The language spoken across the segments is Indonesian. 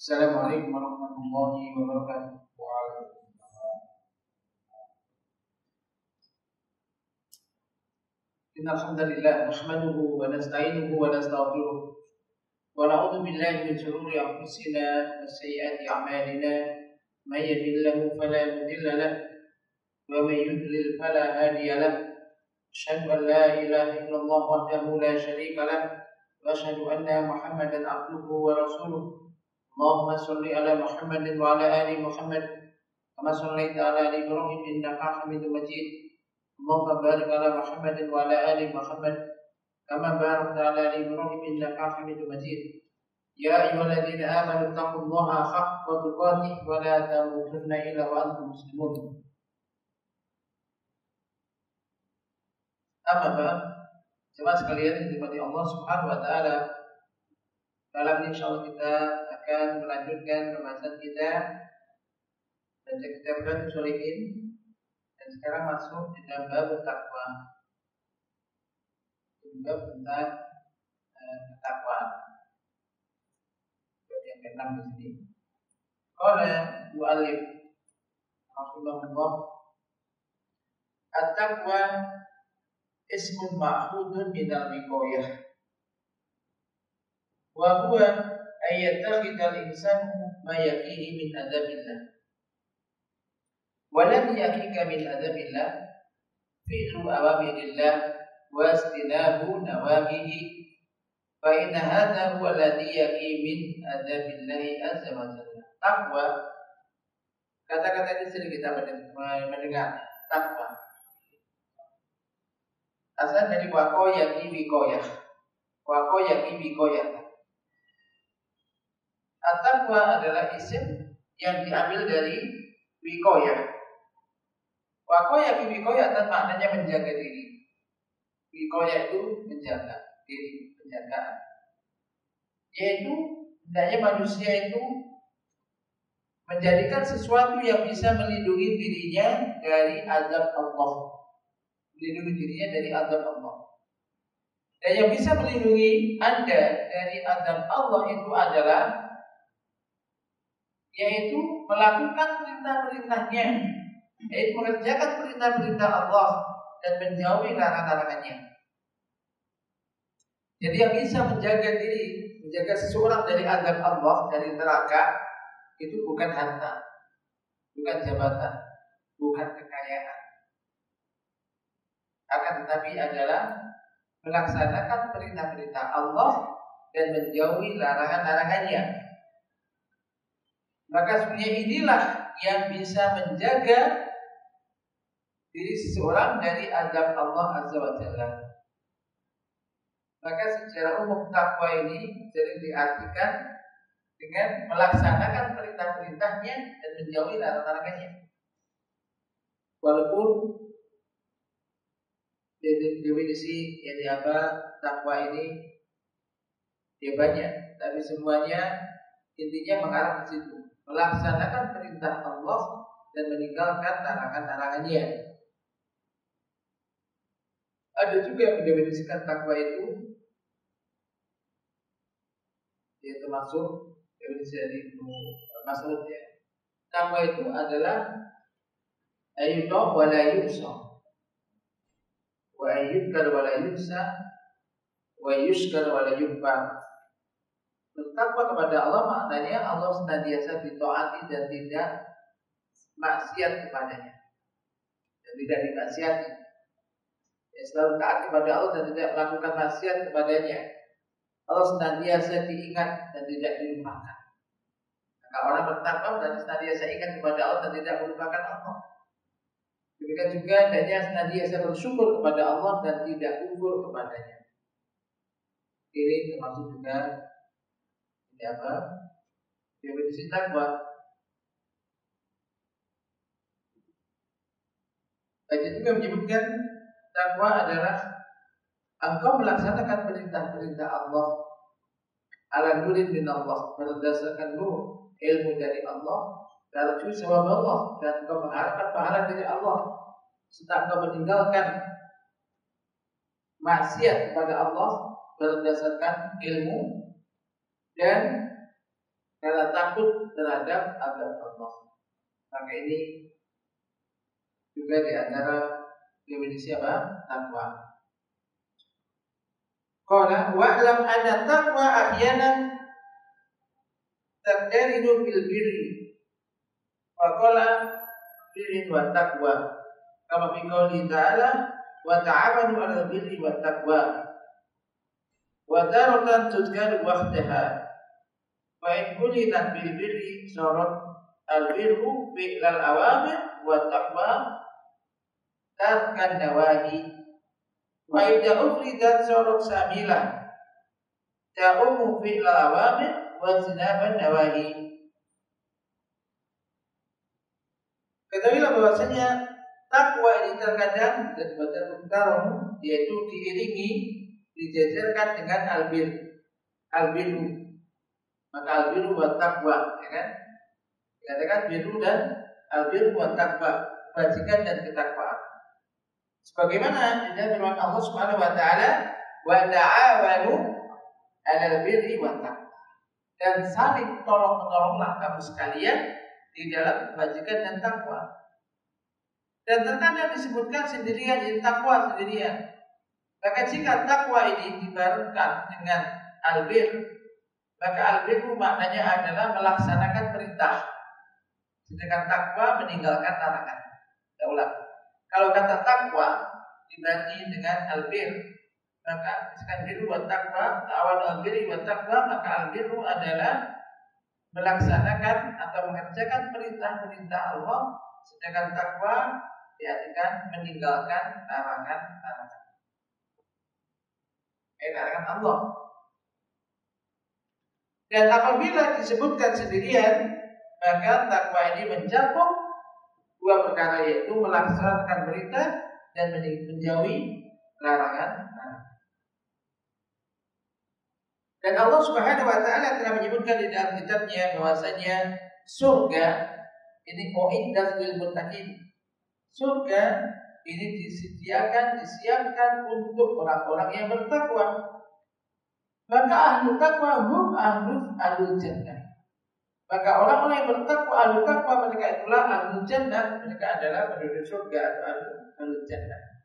Assalamualaikum warahmatullahi wabarakatuh. Innal hamdalillah nahmaduhu wa nasta'inuhu wa nastaghfiruh wa na'udzu billahi min shururi anfusina wa sayyiati a'malina may yahdihillahu fala mudilla lahu wa may yudlil fala hadiya lahu. Asyhadu an la ilaha illallah wahdahu la syarika lahu wa asyhadu anna Muhammadan abduhu wa rasuluh. Allahumma shalli ala Muhammadin wa ala ali Muhammad kama shallaita ala ali Ibrahim innaka Hamidum Majid. Allahumma barik ala Muhammadin wa ala ali Muhammad kama barakta ala ali Ibrahim innaka Hamidum Majid. Ya ayyuhalladzina amanu taqullaha haqqa tuqatih wa la tamutunna illa wa antum muslimun. Amma ba'd. Jemaah sekalian yang dirahmati Allah Subhanahu wa taala, malam ini insyaallah kita akan melanjutkan pembahasan kita baca kitab Riyadhus Shalihin dan sekarang masuk di dalam bab takwa. Bab tentang takwa. Bab yang ke-6 di sini. Qala mu'allif rahimahullah, at-taqwa ismun ma'khudun minal wiqayah wa huwa ayyattakhidal insanu ma yaqihi min adzabillah wa lam yaqika min adzabillah fi'lu awamirillah wa istinabu nawahihi fa inna hadha huwa alladhi yaqi min adzabillahi azza wa jalla. Takwa, kata-kata ini sering kita mendengar. Takwa asal dari waqo yaqi wiqayah. Waqo yaqi wiqayah. At-taqwa adalah isim yang diambil dari wiqayah. Waqayah fi wiqayah dan maknanya menjaga diri. Wiqayah itu menjaga diri, penjagaan. Yaitu hendaknya manusia itu menjadikan sesuatu yang bisa melindungi dirinya dari azab Allah. Melindungi dirinya dari azab Allah. Dan yang bisa melindungi Anda dari azab Allah itu adalah yaitu melakukan perintah-perintahnya, yaitu mengerjakan perintah-perintah Allah dan menjauhi larangan-larangannya. Jadi yang bisa menjaga diri, menjaga seseorang dari azab Allah, dari neraka, itu bukan harta, bukan jabatan, bukan kekayaan, akan tetapi adalah melaksanakan perintah-perintah Allah dan menjauhi larangan-larangannya. Maka sebenarnya inilah yang bisa menjaga diri seseorang dari azab Allah Azza wa Jalla. Maka secara umum takwa ini sering diartikan dengan melaksanakan perintah-perintahnya dan menjauhi larangan-larangannya. Walaupun definisi yang takwa ini ya banyak, tapi semuanya intinya mengarah ke situ. Melaksanakan perintah Allah dan meninggalkan larangan-larangannya. Ada juga yang mendefinisikan takwa itu, yaitu masuk definisi dari Ibnu Mas'ud ya. Takwa itu adalah ayyuta wa la yusa, wa ayyukar wa la yusa, wa yuskar wa la yubba. Bertakwa kepada Allah maknanya Allah senantiasa ditaati dan tidak maksiat kepadanya, dan tidak dimaksiati. Ya, selalu taat kepada Allah dan tidak melakukan maksiat kepadanya. Allah senantiasa diingat dan tidak dilupakan. Maka orang bertakwa berarti senantiasa ingat kepada Allah dan tidak melupakan Allah. Demikian juga hendaknya senantiasa bersyukur kepada Allah dan tidak kufur kepadanya. Ini termasuk juga definisi takwa. Baca juga menyebutkan takwa adalah engkau melaksanakan perintah-perintah Allah ala nurin min Allah, berdasarkan nur ilmu dari Allah, tarju sawab Allah, dan engkau mengharapkan pahala dari Allah, serta engkau meninggalkan maksiat kepada Allah berdasarkan ilmu dan karena takut terhadap azab Allah. Maka ini juga di antara definisi apa? Takwa. Qala wa'lam anna taqwa ahyanan taqtaridu bil birri. Wa qala birri wa taqwa. Kama fi qouli ta'ala wa ta'awanu 'alal birri wat taqwa. Wa daratan tudkaru wahdaha. Wa in qulinat bil birri sarat al birru fi'lal awamir wa taqwa tarkan nawahi. Wa idza ufridat sarat samilah ta'umu fi'lal awamir wa zinaban nawahi. Ketahuilah bahwasanya takwa ini terkadang dan bertarung, yaitu diiringi, dijajarkan dengan albiru. Maka albiru wa taqwa, ya kan? Dikatakan biru dan albiru wa taqwa, kebajikan dan ketakwaan. Sebagaimana di dalam firman Allah Subhanahu wa taala, wa ta'awanu 'alal birri wa taqwa. Dan saling tolong-menolonglah kamu sekalian di dalam kebajikan dan takwa. Dan terkadang disebutkan sendirian, jadi takwa sendirian. Maka jika takwa ini dibarenkan dengan albir, maka albir maknanya adalah melaksanakan perintah, sedangkan takwa meninggalkan larangan. Kita ulang. Kalau kata takwa dibanding dengan albir, maka misalkan biru wa taqwa, awal albir wa taqwa, maka albir adalah melaksanakan atau mengerjakan perintah-perintah Allah, sedangkan takwa diartikan meninggalkan larangan-larangan. Larangan Allah. Dan apabila disebutkan sendirian, maka takwa ini mencakup dua perkara, yaitu melaksanakan perintah dan menjauhi larangan. Dan Allah Subhanahu wa taala telah menyebutkan di dalam kitabnya bahwasanya surga ini uiddat lil muttaqin. Surga ini disiapkan untuk orang-orang yang bertakwa. Maka ahlu takwa hum ahlul jannah. Maka orang-orang yang bertakwa, ahlu takwa, mereka itulah ahlul jannah. Mereka adalah penduduk surga atau ahlul jannah.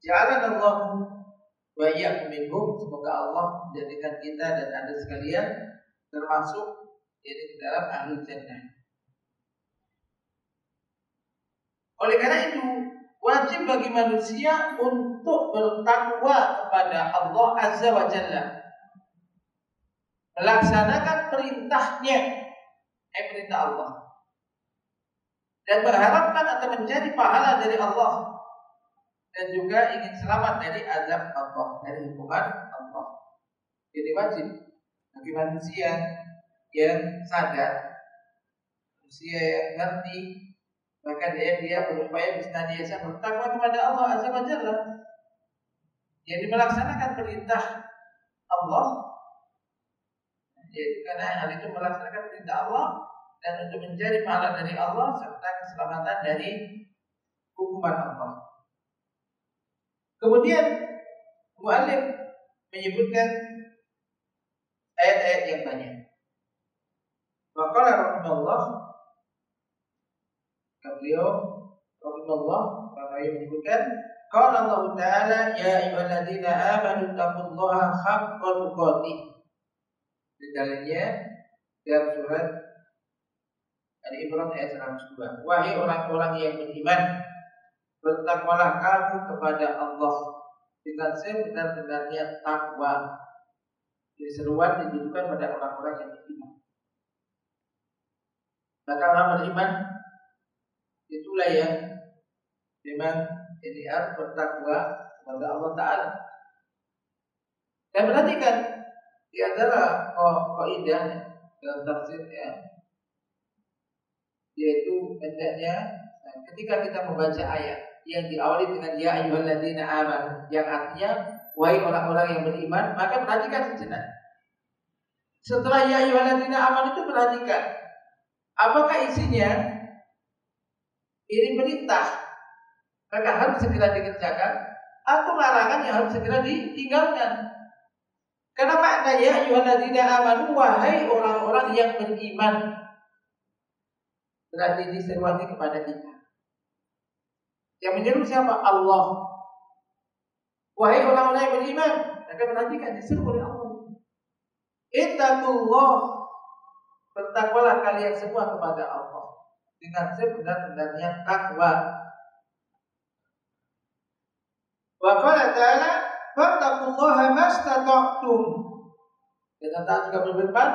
Ja'alanallahu wa iyyakum minhum. Semoga Allah menjadikan kita dan Anda sekalian termasuk di dalam ahlul jannah. Oleh karena itu, wajib bagi manusia untuk bertakwa kepada Allah Azza wa Jalla, melaksanakan perintahnya, perintah Allah, dan berharapkan atau mencari pahala dari Allah, dan juga ingin selamat dari azab Allah, dari hukuman Allah. Jadi wajib bagi manusia yang sadar, manusia yang ngerti, maka dia berupaya senantiasa bertakwa kepada Allah Azza wa Jalla, jadi melaksanakan perintah Allah, yaitu karena hal itu melaksanakan perintah Allah dan untuk mencari pahala dari Allah serta keselamatan dari hukuman Allah. Kemudian mu'allif menyebutkan ayat-ayat yang banyak. Maqala rahimahullah, beliau rahimahullah menyebutkan, qala Allah Ta'ala ya ayyuhalladzina amanu taqullaha haqqa tuqatih. Di dalamnya dalam surat Al-Imran ayat 102. Wahai orang-orang yang beriman, bertakwalah kamu kepada Allah dengan sebenar-benarnya takwa. Jadi seruan ditujukan pada orang-orang yang beriman. Maka orang beriman itulah yang memang ini harus bertakwa kepada Allah Ta'ala. Dan perhatikan di antara kaidah dalam tafsirnya, yaitu hendaknya ketika kita membaca ayat yang diawali dengan ya ayyuhalladzina amanu, yang artinya wahai orang-orang yang beriman, maka perhatikan sejenak. Setelah ya ayyuhalladzina amanu itu perhatikan apakah isinya. Ini perintah, maka harus segera dikerjakan, atau larangan yang harus segera ditinggalkan. Karena makna ya ayyuhalladzina amanu, wahai orang-orang yang beriman, berarti diseruani kepada kita. Yang menyeru siapa? Allah. Wahai orang-orang yang beriman, maka berarti kan diseru oleh Allah. Ittaqullah, bertakwalah kalian semua kepada Allah dengan sebenar-benarnya takwa. Wa qala ta'ala fattaqullaha mastata'tum. Dan Allah juga berfirman,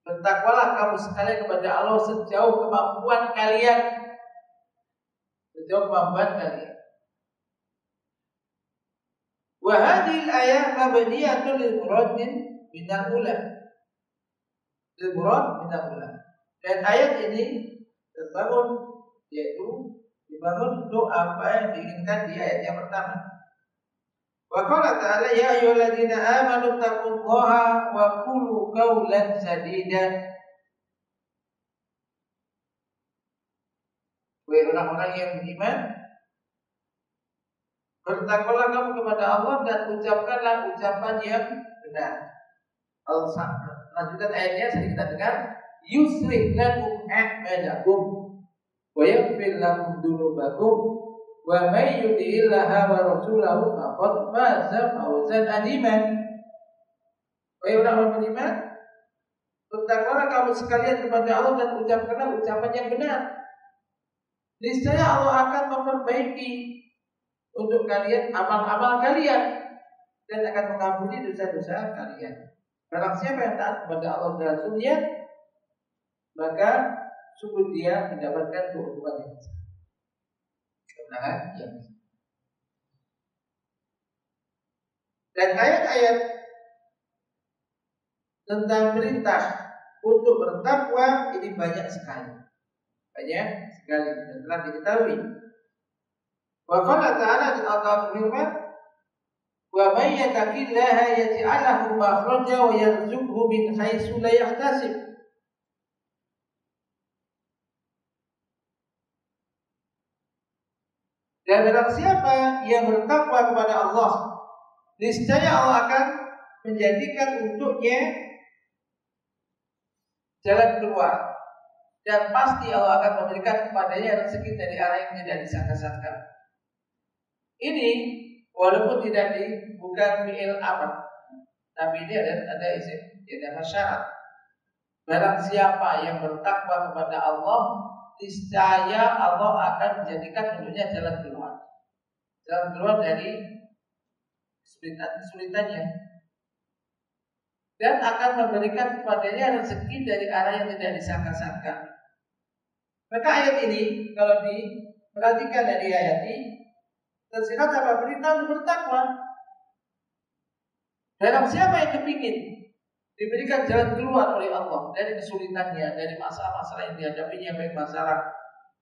bertakwalah kamu sekalian kepada Allah sejauh kemampuan kalian. Sejauh kemampuan kalian. Wa hadhihi al-ayah mabniyatun lil muradin minal ula. Lil murad minal ula. Dan ayat ini terbangun, yaitu dibangun untuk apa yang diinginkan di ayat yang pertama. Wa qala ta'ala ya ayyuhalladzina amanu taqullaha wa qulu qawlan sadida. Wahai orang-orang yang beriman, bertakwalah kamu kepada Allah dan ucapkanlah ucapan yang benar. Lanjutan ayatnya sedikit kita dengar. Yuslih lakum a'malakum wa yaghfir lakum dzunubakum wa may yuti'illaha wa rasulahu faqad faza fawzan 'aziman. Wahai orang beriman, bertakwalah kamu sekalian kepada Allah dan ucapkanlah ucapan yang benar. Niscaya Allah akan memperbaiki untuk kalian amal-amal kalian dan akan mengampuni dosa-dosa kalian. Barang siapa yang taat kepada Allah dan Rasul-Nya, maka sungguh dia mendapatkan keuntungan yang besar, kemenangan yang besar. Dan ayat-ayat tentang perintah untuk bertakwa ini banyak sekali, dan telah diketahui. Wa qala ta'ala, dan Allah berfirman, wa may yattaqillaha yaj'al lahu makhraja wa yarzuqhu min haitsu la yahtasib. Dan barang siapa yang bertakwa kepada Allah, niscaya Allah akan menjadikan untuknya jalan keluar, dan pasti Allah akan memberikan kepadanya rezeki dari arah yang tidak disangka-sangka. Ini walaupun bukan fi'il amr, tapi ini ada isim, ada syarat. Barang siapa yang bertakwa kepada Allah, niscaya Allah akan menjadikan untuknya jalan keluar dari kesulitannya, dan akan memberikan kepadanya rezeki dari arah yang tidak disangka-sangka. Maka ayat ini kalau diperhatikan dari ayat ini, tersirat apa? Perintah untuk bertakwa. Barang siapa yang kepingin diberikan jalan keluar oleh Allah dari kesulitannya, dari masalah-masalah yang dihadapinya, baik masalah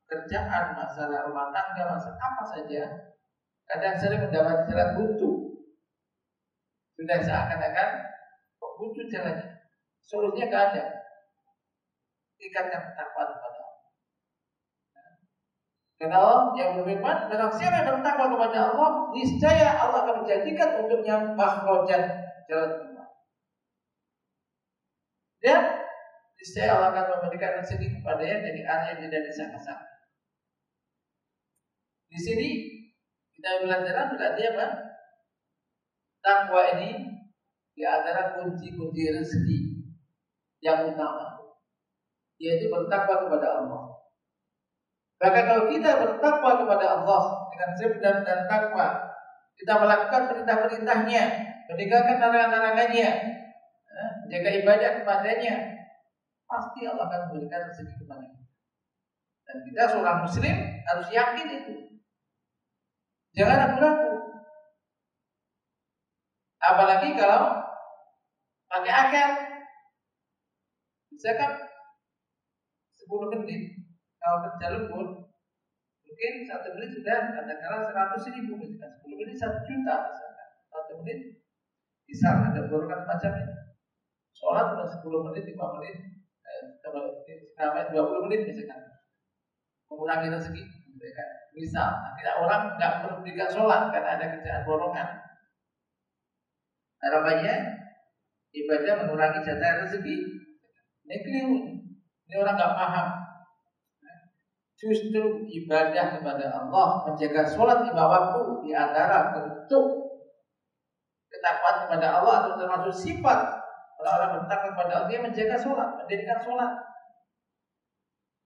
kerjaan, masalah rumah tangga, masalah apa saja, kadang sering mendapat jalan buntu. Sudah seakan-akan kok buntu jalannya, solusinya tidak ada. Tingkatkan takwa kepada Allah. Karena Allah yang berfirman, barang siapa yang bertakwa kepada Allah, niscaya Allah akan menjadikan untuknya makhrajan, jalan keluar. Dan niscaya Allah akan memberikan rezeki kepadanya dari arah yang tidak disangka-sangka. Di sini kita belajar berarti apa? Takwa ini di antara kunci-kunci rezeki yang utama, yaitu bertakwa kepada Allah. Bahkan kalau kita bertakwa kepada Allah dengan sebenar-benar takwa, kita melakukan perintah-perintahnya, meninggalkan larangan-larangannya, menjaga ibadah kepadanya, pasti Allah akan memberikan rezeki kepada kita. Dan kita seorang muslim harus yakin itu. Jangan ragu-ragu. Apalagi kalau pakai akal. Misalkan 10 menit kalau kerja lembur, mungkin 1 menit sudah katakanlah 100.000, misalkan 10 menit 1 juta, misalkan 1 menit bisa ada dorongan semacam ini. Sholat 10 menit, 5 menit, sampai 20 menit misalkan, mengurangi rezeki. Misal, akhirnya orang nggak perlu sholat karena ada kerjaan dorongan. Harapannya ibadah mengurangi jatah rezeki. Ini keliru. Ini orang nggak paham. Justru ibadah kepada Allah, menjaga sholat lima waktu di antara bentuk ketakwaan kepada Allah atau termasuk sifat orang-orang bertakwa kepada Allah, dia menjaga sholat, mendirikan sholat.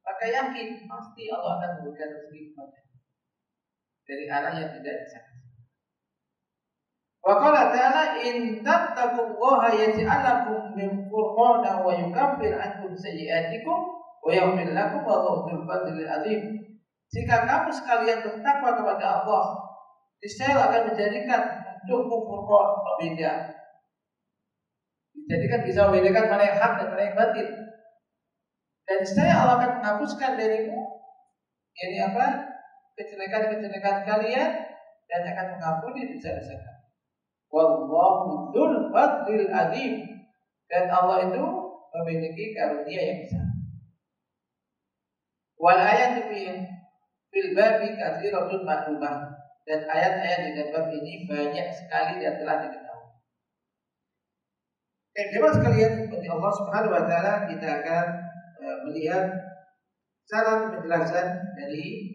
Maka yakin pasti Allah akan memberikan rezeki kepada dari arah yang tidak disangka. Wa qala ta'ala in tattaqullaha yaj'al lakum min furqana wa yukaffir ankum sayyi'atikum wa yaghfir lakum wallahu dzul fadlil azim. Jika kamu sekalian bertakwa kepada Allah, niscaya akan menjadikan untukmu furqan, pembeda. Dijadikan bisa membedakan mana yang hak dan mana yang batil. Dan niscaya Allah akan menghapuskan darimu ini apa? Kejelekan-kejelekan kalian dan akan mengampuni dosa-dosa kalian. Wallahu dzul fadlil azim. Dan Allah itu memiliki karunia yang besar. Wal ayatu fil babi katsiratun ma'lumah. Dan ayat-ayat di dalam bab ini banyak sekali yang telah diketahui. Jemaah sekalian, bagi Allah Subhanahu wa taala, kita akan melihat saran penjelasan dari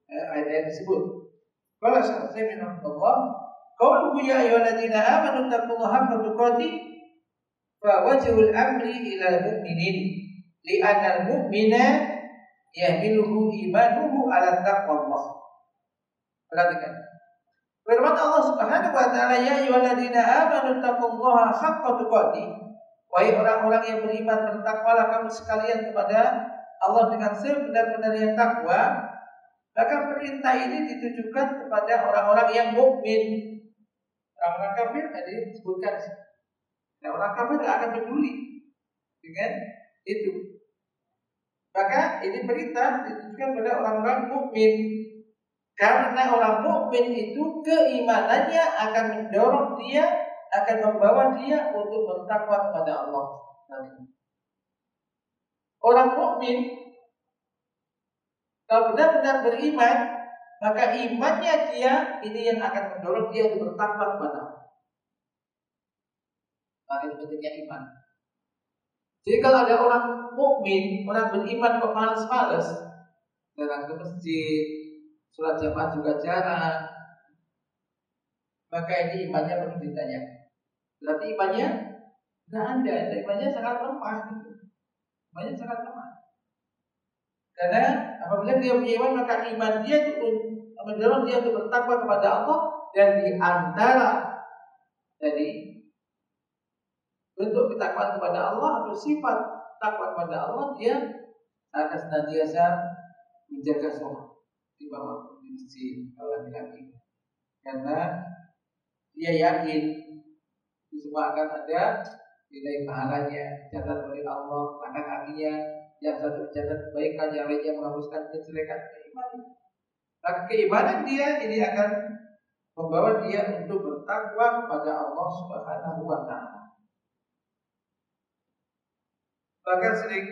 ayat-ayat tersebut. Qala sallallahu Allah, qauluhu ya ayyuhalladzina amanu taqullaha haqqa tuqatih fa wajhul amri ila al-mu'minin li'anna al-mu'mina yahmiluhu imanuhu ala taqwallah. Perhatikan. Firman Allah Subhanahu wa taala, ya ayyuhalladzina amanu taqullaha haqqa tuqatih. Wahai orang-orang yang beriman, bertakwalah kamu sekalian kepada Allah dengan sebenar-benarnya takwa. Maka perintah ini ditujukan kepada orang-orang yang mukmin. Orang-orang kafir tadi disebutkan. Nah, orang kafir tidak akan peduli dengan itu. Maka ini perintah ditujukan kepada orang-orang mukmin. Karena orang mukmin itu keimanannya akan mendorong dia, akan membawa dia untuk bertakwa kepada Allah. Orang mukmin kalau benar-benar beriman, maka imannya dia ini yang akan mendorong dia untuk bertakwa kepada Allah. Maka itu pentingnya iman. Jadi kalau ada orang mukmin, orang beriman kok malas-malas, jarang ke masjid, sholat jamaah juga jarang, maka ini imannya perlu ditanya. Berarti imannya tidak ada, imannya sangat lemah. Imannya sangat lemah. Karena apabila dia punya iman, maka iman dia itu mendorong dia untuk bertakwa kepada Allah. Dan di antara jadi bentuk ketakwaan kepada Allah atau sifat takwa kepada Allah, dia akan senantiasa menjaga sholat di bawah di masjid kalau laki-laki. Karena dia yakin itu semua akan ada nilai pahalanya, dicatat oleh Allah, langkah kakinya yang satu mencatat kebaikan, yang lainnya menghapuskan kejelekan keimanan. Maka keimanan dia ini akan membawa dia untuk bertakwa kepada Allah Subhanahu wa taala. Bahkan sering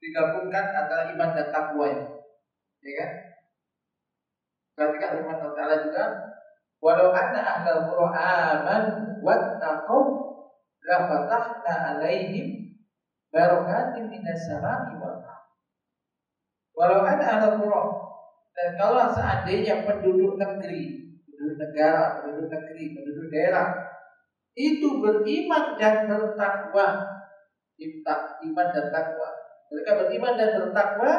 digabungkan antara iman dan takwa ini, ya kan? Ketika firman Allah Taala juga, walau anna ahlal qura amanu wattaqau la fatahna alaihim barakatin minas sama'i wal ardh. Walau ada ahlul qura, dan kalau seandainya penduduk negeri, penduduk negara, penduduk negeri, penduduk daerah itu beriman dan bertakwa, iman dan takwa, mereka beriman dan bertakwa,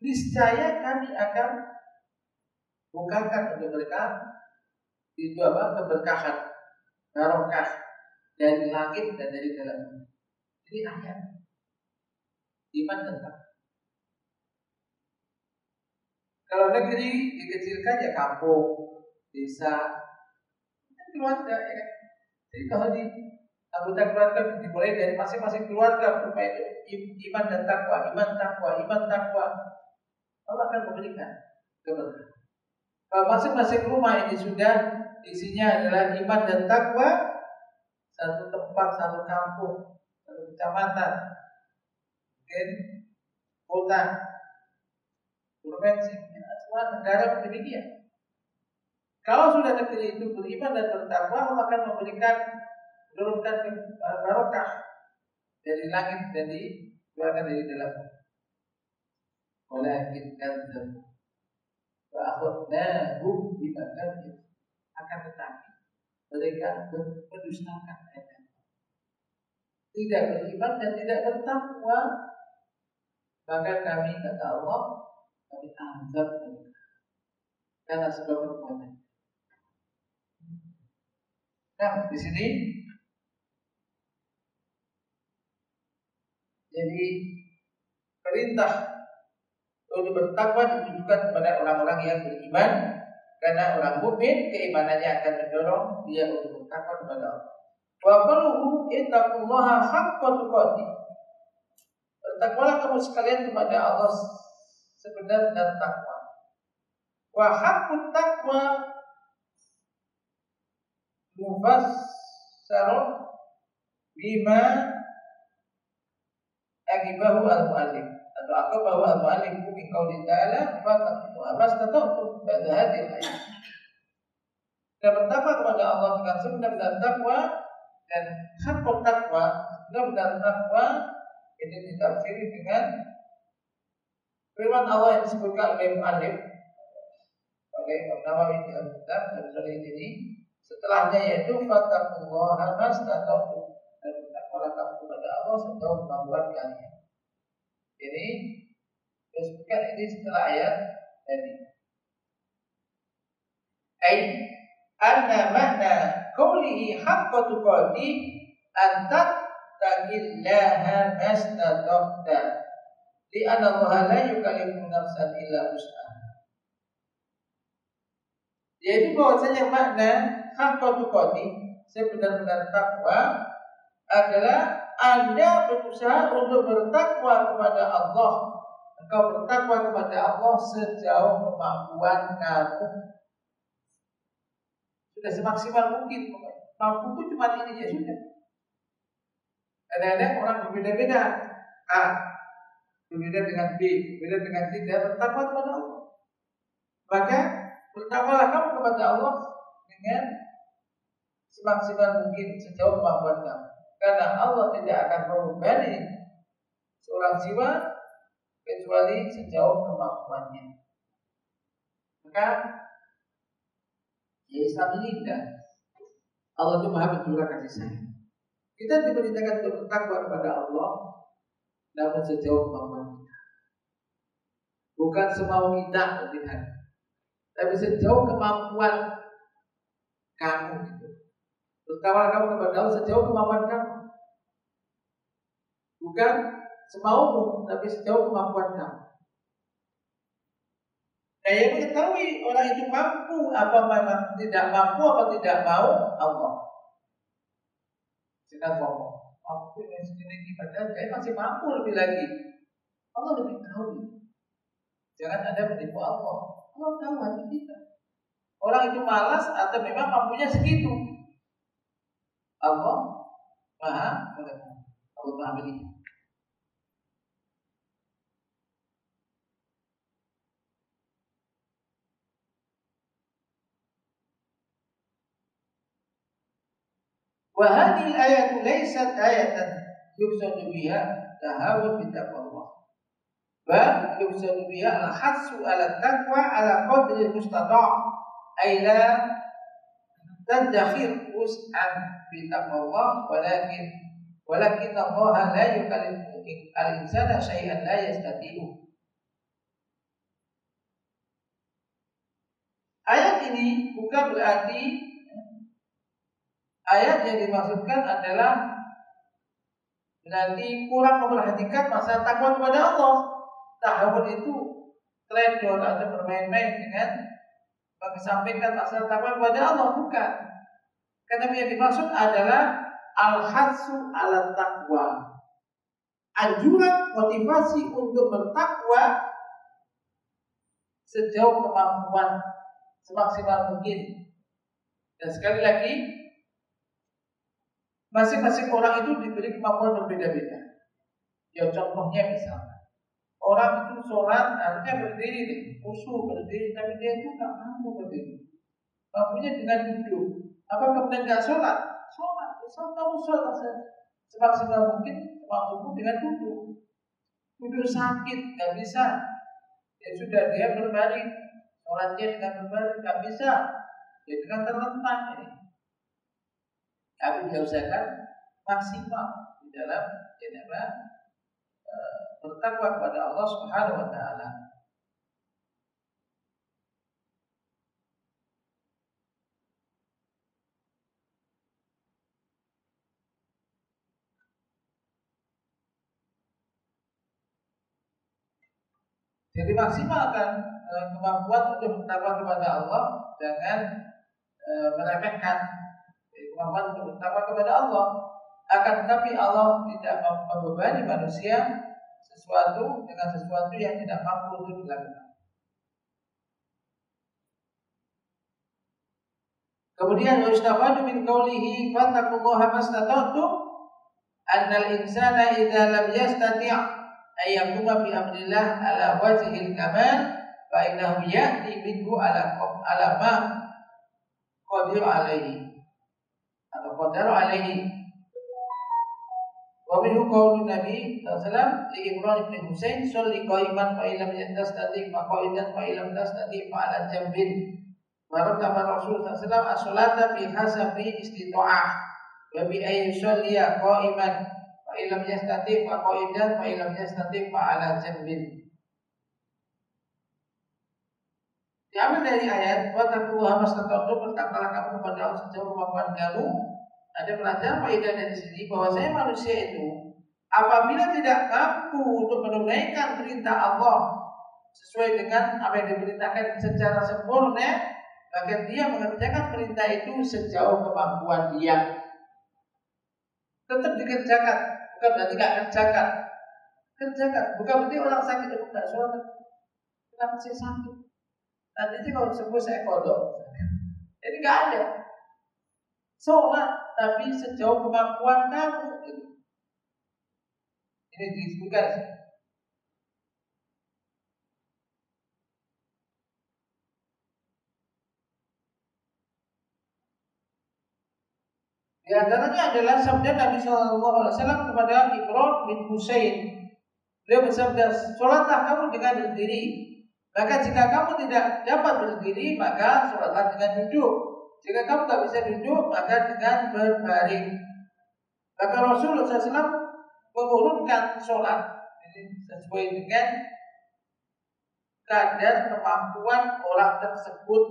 niscaya kami akan bukakan untuk mereka itu apa? Keberkahan, barokah dari langit dan dari dalam. Ini ayat iman dan takwa. Kalau negeri dikecilkan ya kampung, desa, keluarga ya kan. Jadi kalau di anggota keluarga dimulai dari masing-masing keluarga bermain iman dan takwa, iman takwa, iman takwa, Allah akan memberikan keberkahan. Kalau masing-masing rumah ini sudah isinya adalah iman dan takwa, satu tempat, satu kampung, satu kecamatan, mungkin kota, provinsi, semua negara demikian. Kalau sudah negeri itu beriman dan bertakwa, Allah akan memberikan menurunkan barokah dari langit dan dikeluarkan dari dalam. Walakin kadzdzab wa akhadnahum bima kanu, akan tetapi mereka mendustakan ayat, tidak beriman dan tidak bertakwa, maka kami, kata Allah, kami azab mereka karena sebab perbuatan. Nah, di sini jadi perintah untuk bertakwa ditujukan kepada orang-orang yang beriman, karena orang mukmin keimanannya akan mendorong dia untuk bertakwa kepada Allah. Wa qaluhu ittaqullaha haqqa tuqatih. Bertakwalah kamu sekalian kepada Allah sebenar-benar takwa. Wa haqqut taqwa mufassarun bima agibahu al-mu'allim, atau aqibahu al-mu'allim min qouli ta'ala fastatum ba'da hadhihi al-ayat. Dan bertakwa kepada Allah dengan sebenar-benar takwa, dan haqqut taqwa, benar-benar takwa ini ditafsiri dengan firman Allah yang disebutkan oleh mu'allim oleh Imam Nawawi dalam kitab Al-Jalil ini setelahnya, yaitu fattaqullaha mastata'tum, dan bertakwalah kamu kepada Allah sejauh kemampuan kalian. Jadi disebutkan ini setelah ayat tadi. Ai anna makna qawlihi haqqa tuqatih an tattaqillaha mastata'ta li anna Allah la yukallifu nafsan illa wus'aha. Yaitu bahwasanya makna haqqa tuqatih, sebenar-benar takwa, adalah Anda berusaha untuk bertakwa kepada Allah. Engkau bertakwa kepada Allah sejauh kemampuan kamu. Sudah semaksimal mungkin. Mampu itu cuma ini, ya sudah. Kadang-kadang orang berbeda-beda. A berbeda dengan B, berbeda dengan C. Dia bertakwa kepada Allah. Maka bertakwalah kamu kepada Allah dengan semaksimal mungkin sejauh kemampuan kamu. Karena Allah tidak akan membebani seorang jiwa kecuali sejauh kemampuannya. Maka ya Islam ini indah. Allah itu maha pencurah kasih sayang. Kita diperintahkan untuk bertakwa kepada Allah, namun sejauh kemampuan kita. Bukan semau kita, tapi sejauh kemampuan kamu. Bertakwalah kamu kepada Allah sejauh kemampuan kamu. Bukan semaumu, tapi sejauh kemampuan kamu. Nah, yang mengetahui orang itu mampu apa memang tidak mampu, apa tidak mau, Allah. Jangan ngomong, mampu yang segini padahal saya masih mampu lebih lagi. Allah lebih tahu. Jangan ada menipu Allah. Allah tahu hati kita. Orang itu malas atau memang mampunya segitu. Allah maha mengetahui. Allah maha melihat. Wa hadhihi al-ayatu laysat ayatan yuqsadu biha tahawun bi taqwallah. Bal yuqsadu biha al-hassu ala taqwa ala qadri mustata' ay la tadakhir wus'an bi taqwallah, walakin Allah la yukallifu al-insana syai'an la yastati'u. Ayat ini bukan berarti ayat yang dimaksudkan adalah berarti kurang memperhatikan masalah takwa kepada Allah. Tahawun itu teledor atau bermain-main dengan mengesampingkan masalah takwa kepada Allah, bukan. Karena yang dimaksud adalah al-hassu ala taqwa, anjuran motivasi untuk bertakwa sejauh kemampuan semaksimal mungkin. Dan sekali lagi, masing-masing orang itu diberi kemampuan berbeda-beda. Ya contohnya misalnya, orang itu sholat harusnya berdiri, khusyuk berdiri, tapi dia itu nggak mampu berdiri. mampunya dengan duduk. Apa kemudian nggak sholat? Sholat, kamu sholat semaksimal mungkin mampu dengan duduk. Duduk sakit nggak bisa, ya sudah dia berbaring. Sholatnya dengan berbaring nggak bisa, ya dengan terlentang ini. Tapi dia usahakan maksimal di dalam bertakwa kepada Allah Subhanahu wa taala. Jadi maksimalkan kemampuan untuk bertakwa kepada Allah, jangan meremehkan kemampuan untuk bertakwa kepada Allah. Akan tetapi Allah tidak membebani manusia sesuatu dengan sesuatu yang tidak mampu untuk dilakukan. Kemudian yustafadu min qawlihi fattaqullaha mastata'tum annal insana idza lam yastati' ay yaquma bi amrillah ala wajhil kamal fa innahu ya'ti minhu ala ma qadir alaihi atau qadar alaihi. Wa minhu qaulun Nabi sallallahu alaihi wasallam li Imran bin Husain sholli qa'iman fa illam yastati' fa qa'idan fa illam tastati' fa ala jambin. Wa kama Rasul sallallahu alaihi wasallam as-salata bi hasabi istita'ah wa bi ayyi sholliya qa'iman fa illam yastati' fa qa'idan fa illam yastati' fa ala jambin. Diambil dari ayat wa taqullaha mastata'tum, bertakwalah kamu kepada Allah sejauh kemampuan kamu. Ada pelajaran faedah dari sini bahwa saya manusia itu apabila tidak mampu untuk menunaikan perintah Allah sesuai dengan apa yang diperintahkan secara sempurna, maka dia mengerjakan perintah itu sejauh kemampuan dia. Tetap dikerjakan, bukan berarti tidak kerjakan. Kerjakan, bukan berarti orang sakit itu tidak sholat. Kenapa saya sakit? Nanti kalau sembuh saya kodok. Jadi nggak ada. Sholat, tapi sejauh kemampuan kamu. Ini disebutkan. Di antaranya adalah sabda Nabi SAW kepada Imran bin Husain. Beliau bersabda, sholatlah kamu dengan berdiri. Maka jika kamu tidak dapat berdiri, maka sholatlah dengan duduk. Jika kamu tak bisa duduk, maka dengan berbaring. Maka Rasulullah SAW mengurutkan sholat sesuai dengan kadar kemampuan orang tersebut,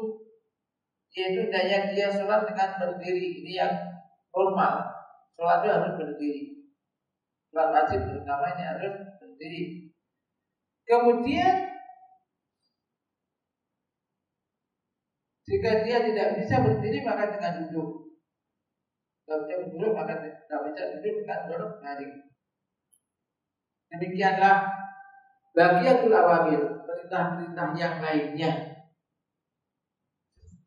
yaitu daya dia sholat dengan berdiri. Ini yang normal. Sholat itu harus berdiri. Sholat wajib namanya harus berdiri. Kemudian jika dia tidak bisa berdiri, maka dengan duduk. Kalau dia duduk, maka tidak bisa duduk dengan berbaring. Demikianlah bagiatul awamir, perintah-perintah yang lainnya.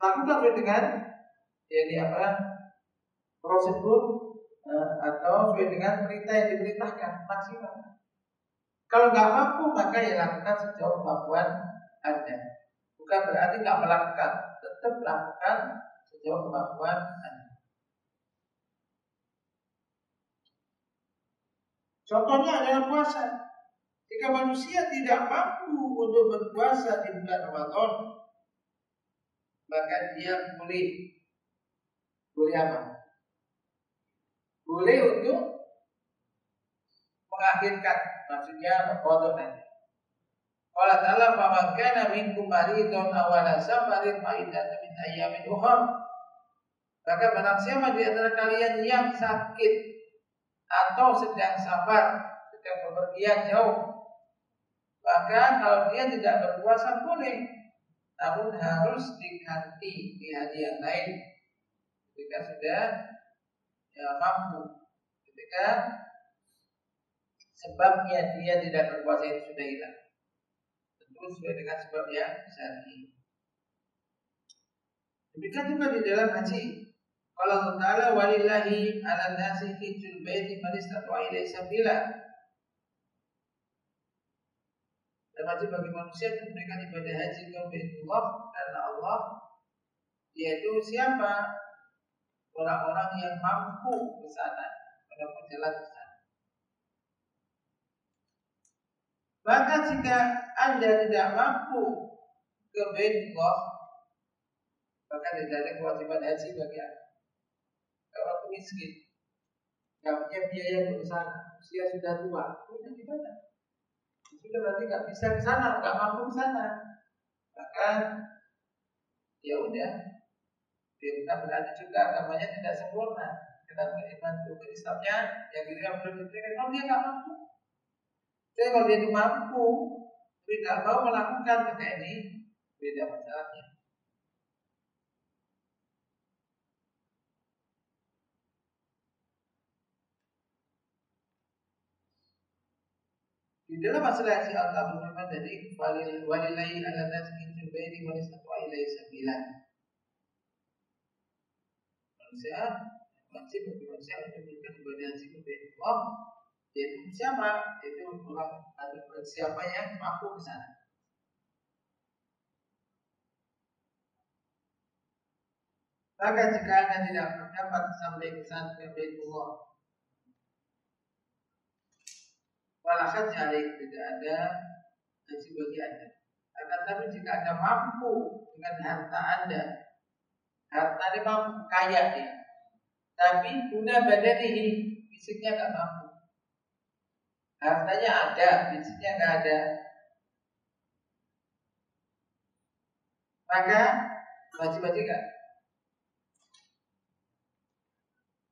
Lakukan sesuai dengan prosedur atau sesuai dengan perintah yang diperintahkan maksimal. Kalau nggak mampu, maka ya lakukan sejauh kemampuan Anda. Bukan berarti nggak melakukan, tetap lakukan sejauh kemampuan Anda. Contohnya adalah puasa. Jika manusia tidak mampu untuk berpuasa di bulan Ramadan, maka dia boleh apa? Boleh untuk mengakhirkan, maksudnya qada nanti. Allah Ta'ala faman kana minkum maridun aw ala safarin fa iddatun min ayyamin ukhra. Maka barang siapa di antara kalian yang sakit atau sedang safar, sedang bepergian jauh, maka kalau dia tidak berpuasa boleh, namun harus diganti di hari yang lain ketika sudah mampu, ketika sebabnya dia tidak berpuasa itu sudah hilang. Tentu sesuai dengan sebab yang syar'i. Demikian juga di dalam haji. Kalau Allah Ta'ala walillahi 'alan nasi hijjul baiti man istata'a ilaihi sabila. Dan wajib bagi manusia untuk menunaikan ibadah haji ke Baitullah, karena Allah yaitu siapa? Orang-orang yang mampu ke sana, menempuh jalan ke sana. Maka jika Anda tidak mampu ke Baitullah, maka tidak ada kewajiban haji bagi Anda. Kalau aku miskin, nggak punya biaya untuk ke sana, usia sudah tua, itu gimana? Sudah berarti nggak bisa ke sana, nggak mampu ke sana. Maka ya udah, kita berarti juga agamanya tidak sempurna. Kita beriman ke Islamnya yang dia belum diterima, kalau dia nggak mampu. Jadi kalau dia itu mampu, tidak mau melakukan maka ini beda masalahnya. Di dalam masalah haji Allah berfirman tadi, walillahi ala nasi hijjul baiti man istata'a ilaihi sabila. Manusia wajib bagi manusia untuk melakukan ibadah haji ke Baitullah, yaitu siapa? Yaitu orang atau siapa yang mampu ke sana. Maka jika Anda tidak dapat sampai ke sana ke Baitullah, walakat jari tidak ada haji bagi Anda. Akan tapi jika Anda mampu dengan harta Anda, harta ini mampu kaya dia, tapi guna badanihi fisiknya nggak mampu. Hartanya ada, fisiknya nggak ada. Maka wajib nggak?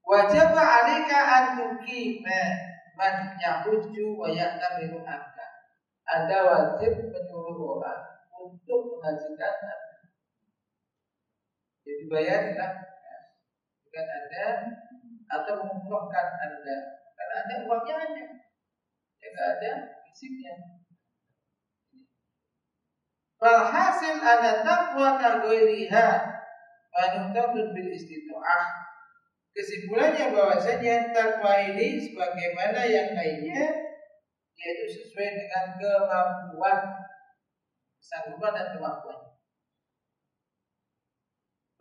Wajib alika an tuqima man yahuju wa ya'tamiru anka. Anda wajib menyuruh orang untuk menghajikan Anda. Jadi bayarlah dengan Anda atau mengumrohkan Anda. Karena Anda uangnya ada, ya nggak ada fisiknya. Walhasil ada taqwa kagoiriha manutun bil istitoah. Kesimpulannya bahwasanya takwa ini sebagaimana yang lainnya, yaitu sesuai dengan kemampuan, kesanggupan dan kemampuan.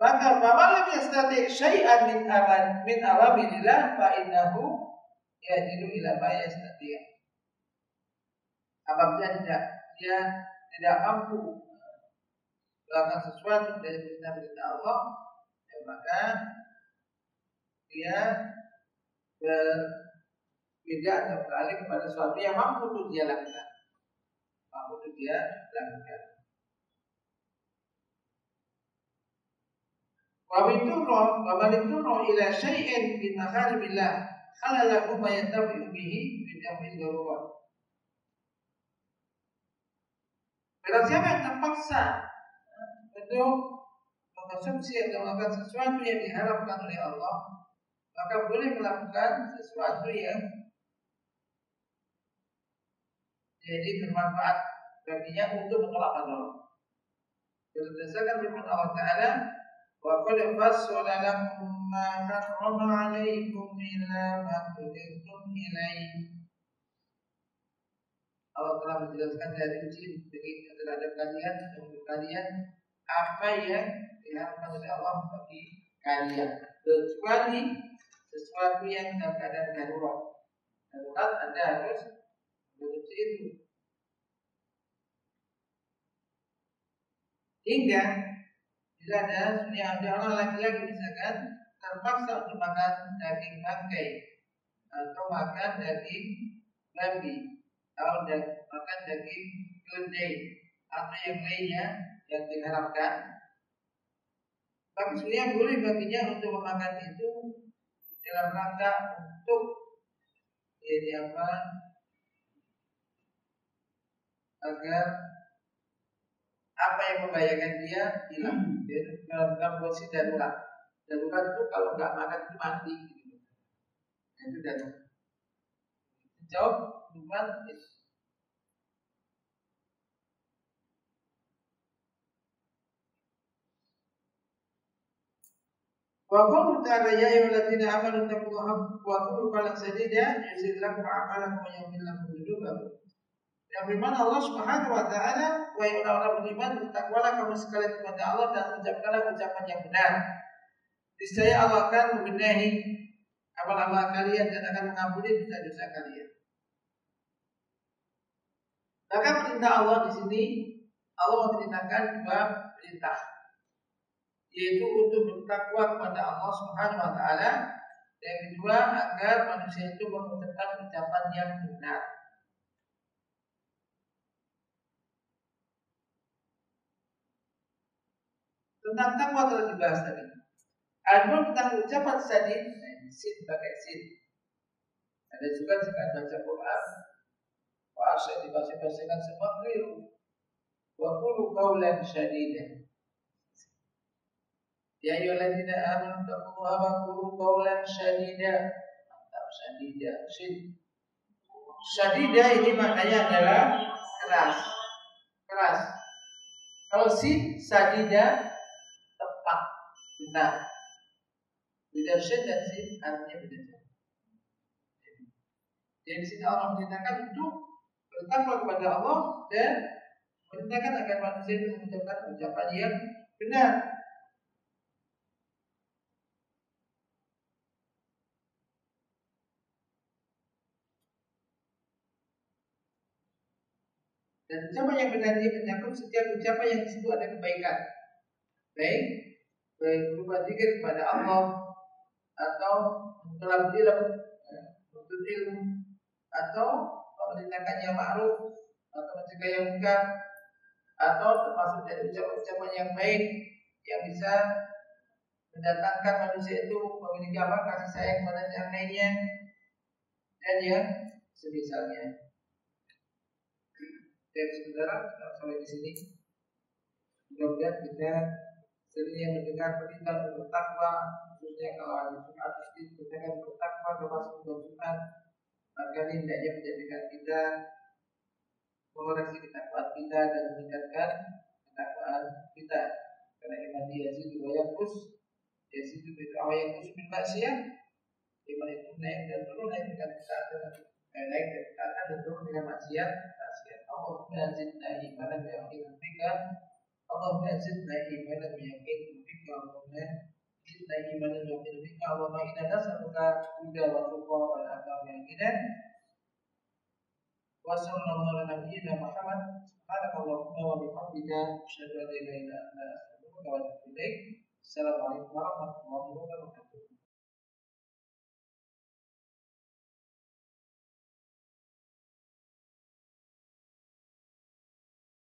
Maka faman yastati syai'an min awamirillah fa innahu yajidu ila ma yastati'. Apabila dia tidak mampu melakukan sesuatu dari perintah Allah, ya maka dia berbeda atau beralih kepada sesuatu yang mampu untuk dia lakukan. Mampu untuk dia lakukan. Wa ila syai'in min makharibillah khalalahu ma yantafi'u bihi min jam'il darurat. Barang siapa yang terpaksa untuk mengkonsumsi atau melakukan sesuatu yang diharapkan oleh Allah, maka boleh melakukan sesuatu yang jadi bermanfaat baginya untuk menolak Allah. Berdasarkan firman Allah Ta'ala, wa qad fassala lakum ma harrama 'alaikum illa ma tudirtum ilaihi. Allah telah menjelaskan dari uji terhadap kalian apa yang diharapkan oleh Allah bagi kalian, kecuali sesuatu yang dalam keadaan darurat. Darurat Anda harus menutup itu. Hingga bila ada orang laki-laki misalkan terpaksa untuk makan daging bangkai atau makan daging babi atau makan daging keledai atau yang lainnya yang diharapkan, maka sebenarnya boleh baginya untuk memakan itu dalam rangka untuk jadi apa? Agar apa yang membahayakan dia hilang. Jadi dalam kondisi darurat. Darurat itu kalau nggak makan itu mati. Itu darurat. Jawab bukan itu. Wa qul ta'ala ya ayyuhalladzina amanu taqullaha wa qulu qawlan sadida yuslih lakum a'malakum wa yaghfir lakum dhunubakum Yang beriman Allah Subhanahu wa taala, wahai orang-orang beriman, bertakwalah kamu sekalian kepada Allah dan ucapkanlah ucapan yang benar. Niscaya Allah akan membenahi amal-amal kalian dan akan mengampuni dosa-dosa kalian. Maka perintah Allah di sini, Allah memerintahkan dua perintah, yaitu untuk bertakwa kepada Allah Subhanahu wa taala, dan yang kedua agar manusia itu mengucapkan ucapan yang benar. Tentang takwa telah dibahas tadi. Adapun tentang ucapan tadi, sin pakai sin. Ada juga jika baca Quran, saya dibaca-bacakan semua keliru. Wa qulu qawlan shadidan. Ya ayyuhalladzina amanu taqullaha wa qulu qawlan shadidan. Mantap, shadidan. Shadida ini maknanya adalah keras. Keras. Kalau sin sadida tepat, benar. Beda sin dan sin artinya beda. Jadi di sini Allah memerintahkan untuk bertakwa kepada Allah dan memerintahkan agar manusia itu mengucapkan ucapan yang benar. Dan ucapan yang benar ini mencakup setiap ucapan yang di situ ada kebaikan, baik berupa zikir kepada Allah, atau dalam untuk ilmu, atau memerintahkan yang ma'ruf, atau mencegah yang munkar, atau termasuk dari ucapan-ucapan yang baik yang bisa mendatangkan manusia itu memiliki kasih sayang kepada yang lainnya, dan yang semisalnya. Dan saudara, sampai di sini mudah-mudahan kita sering yang mendengar perintah untuk bertakwa, khususnya kalau hari Jumat itu kita bertakwa termasuk Jumat, maka ini hendaknya menjadikan kita mengoreksi ketakwaan kita dan meningkatkan ketakwaan kita. Karena iman Yazid wa yanqus, Yazid wa yanqus bil maksiyah, iman itu naik dan turun, naik dengan ketaatan, naik dan ketaatan dan turun dengan maksiat. Allahumma zidna imanan wa yaqinan bika, Allahumma zidna imanan wa yaqinan bika, Allahumma zidna imanan wa yaqinan bika, Allahumma inna nas'aluka huda wa tuqa wa al-afwa wa al-ghina. Wa sallallahu ala nabiyyina Muhammad, subhanakallahumma wa bihamdika, asyhadu an la ilaha illa anta, astaghfiruka wa atubu ilaik. Assalamualaikum warahmatullahi wabarakatuh.